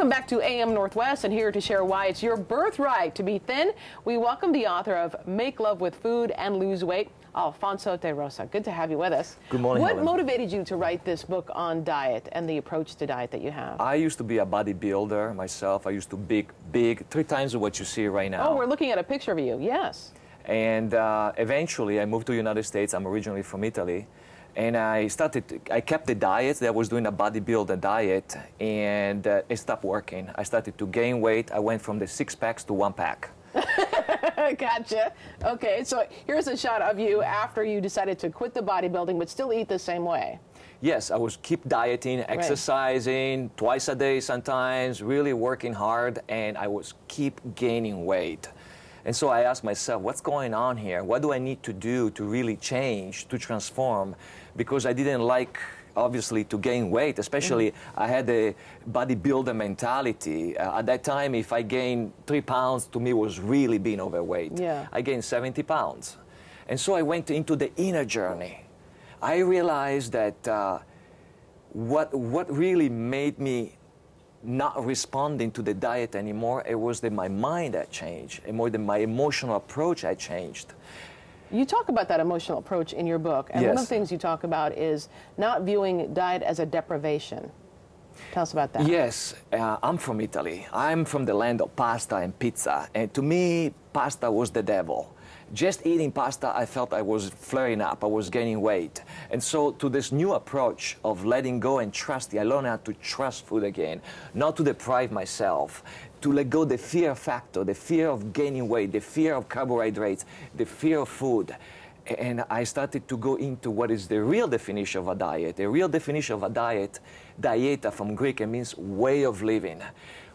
Welcome back to AM Northwest, and here to share why it's your birthright to be thin, we welcome the author of Make Love with Food and Lose Weight, Alfonso De Rose. Good to have you with us. Good morning, What Helen. motivated you to write this book on diet and the approach to diet that you have? I used to be a bodybuilder myself. I used to be big, 3 times what you see right now. Oh, we're looking at a picture of you, yes. And eventually I moved to the United States. I'm originally from Italy. And I kept the diet. I was doing a bodybuilder diet, and it stopped working. I started to gain weight. I went from the 6 packs to 1 pack. Gotcha. Okay, so here's a shot of you after you decided to quit the bodybuilding but still eat the same way. Yes, I was keep dieting, exercising, twice a day sometimes, really working hard, and I was keep gaining weight. And so I asked myself, what's going on here? What do I need to do to really change, to transform? Because I didn't like, obviously, to gain weight, especially I had a bodybuilder mentality. At that time, if I gained 3 pounds, to me was really being overweight. Yeah. I gained 70 pounds. And so I went into the inner journey. I realized that what really made me not responding to the diet anymore, it was that my mind had changed, and more than my emotional approach had changed. You talk about that emotional approach in your book, and one of the things you talk about is not viewing diet as a deprivation. Tell us about that. Yes, I'm from Italy. I'm from the land of pasta and pizza, and to me, pasta was the devil. Just eating pasta, I felt I was flaring up, I was gaining weight. And so to this new approach of letting go and trusting, I learned how to trust food again, not to deprive myself, to let go the fear factor, the fear of gaining weight, the fear of carbohydrates, the fear of food. And I started to go into what is the real definition of a diet. The real definition of a diet, dieta from Greek, it means way of living.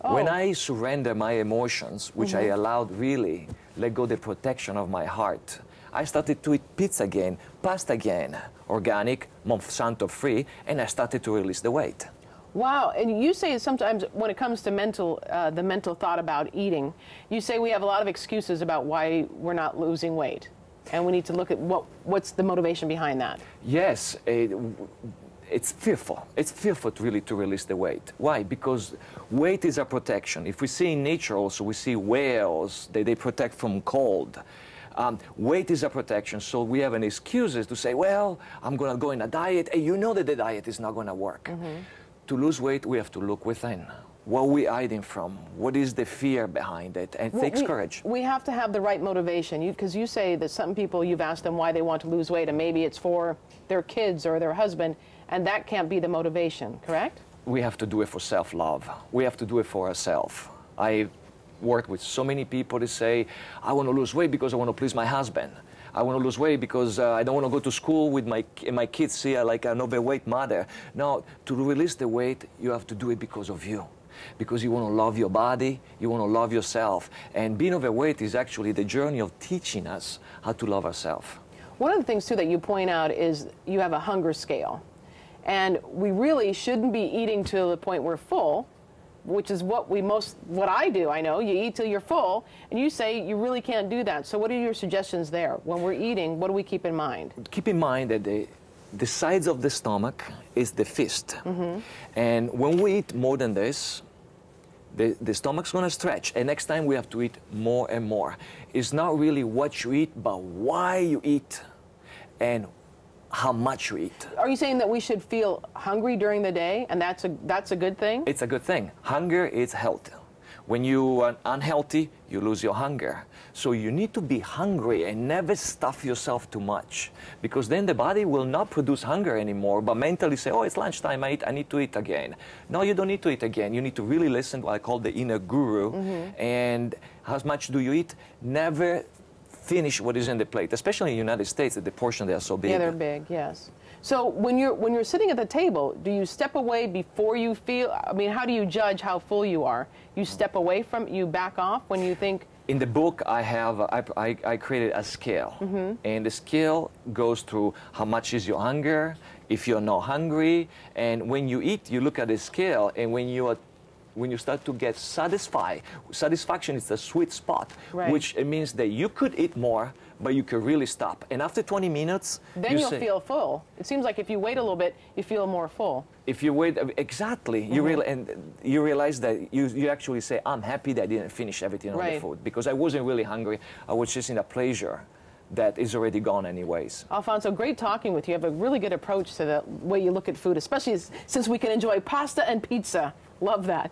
When I surrender my emotions, which I allowed really, let go the protection of my heart, I started to eat pizza again, pasta again, organic, Monsanto free, and I started to release the weight. Wow, and you say sometimes when it comes to the mental thought about eating, you say we have a lot of excuses about why we're not losing weight. And we need to look at what's the motivation behind that. Yes, it's fearful. It's fearful really to release the weight. Why? Because weight is a protection. If we see in nature also, we see whales, they protect from cold. Weight is a protection, so we have an excuses to say, well, I'm going to go in a diet, and you know that the diet is not going to work. To lose weight, we have to look within. What are we hiding from? What is the fear behind it? And it takes courage. We have to have the right motivation, because you say that some people, you've asked them why they want to lose weight, and maybe it's for their kids or their husband, and that can't be the motivation, correct? We have to do it for self-love. We have to do it for ourselves. I worked with so many people that say, I want to lose weight because I want to please my husband. I want to lose weight because I don't want to go to school with my kids see like an overweight mother. No, to release the weight, you have to do it because of you. Because you want to love your body, you want to love yourself. And being overweight is actually the journey of teaching us how to love ourselves. One of the things, too, that you point out is you have a hunger scale. And we really shouldn't be eating to the point we're full, which is what I do, I know. You eat till you're full, and you say you really can't do that. So what are your suggestions there? When we're eating, what do we keep in mind? Keep in mind that the sides of the stomach is the fist. And when we eat more than this, the stomach's going to stretch, and next time we have to eat more and more. It's not really what you eat, but why you eat and how much you eat. Are you saying that we should feel hungry during the day, and that's a good thing? It's a good thing. Hunger is health. When you are unhealthy, you lose your hunger. So you need to be hungry and never stuff yourself too much, because then the body will not produce hunger anymore, but mentally say, oh, it's lunchtime, I need to eat again. No, you don't need to eat again. You need to really listen to what I call the inner guru. And how much do you eat? Never finish what is in the plate, especially in the United States, the portions, they are so big. Yeah, they're big, yes. So when you're sitting at the table, do you step away before you feel, I mean, how do you judge how full you are? You step away from, you back off when you think? In the book, I created a scale, and the scale goes through how much is your hunger, if you're not hungry, and when you eat, you look at the scale, and when you are when you start to get satisfied. Satisfaction is the sweet spot, Right. which it means that you could eat more, but you could really stop. And after 20 minutes, Then you'll feel full. It seems like if you wait a little bit, you feel more full. if you wait, exactly, you realize that you actually say, I'm happy that I didn't finish everything on the Right. food, because I wasn't really hungry. I was just in a pleasure that is already gone anyways. Alfonso, great talking with you. You have a really good approach to the way you look at food, especially since we can enjoy pasta and pizza. Love that.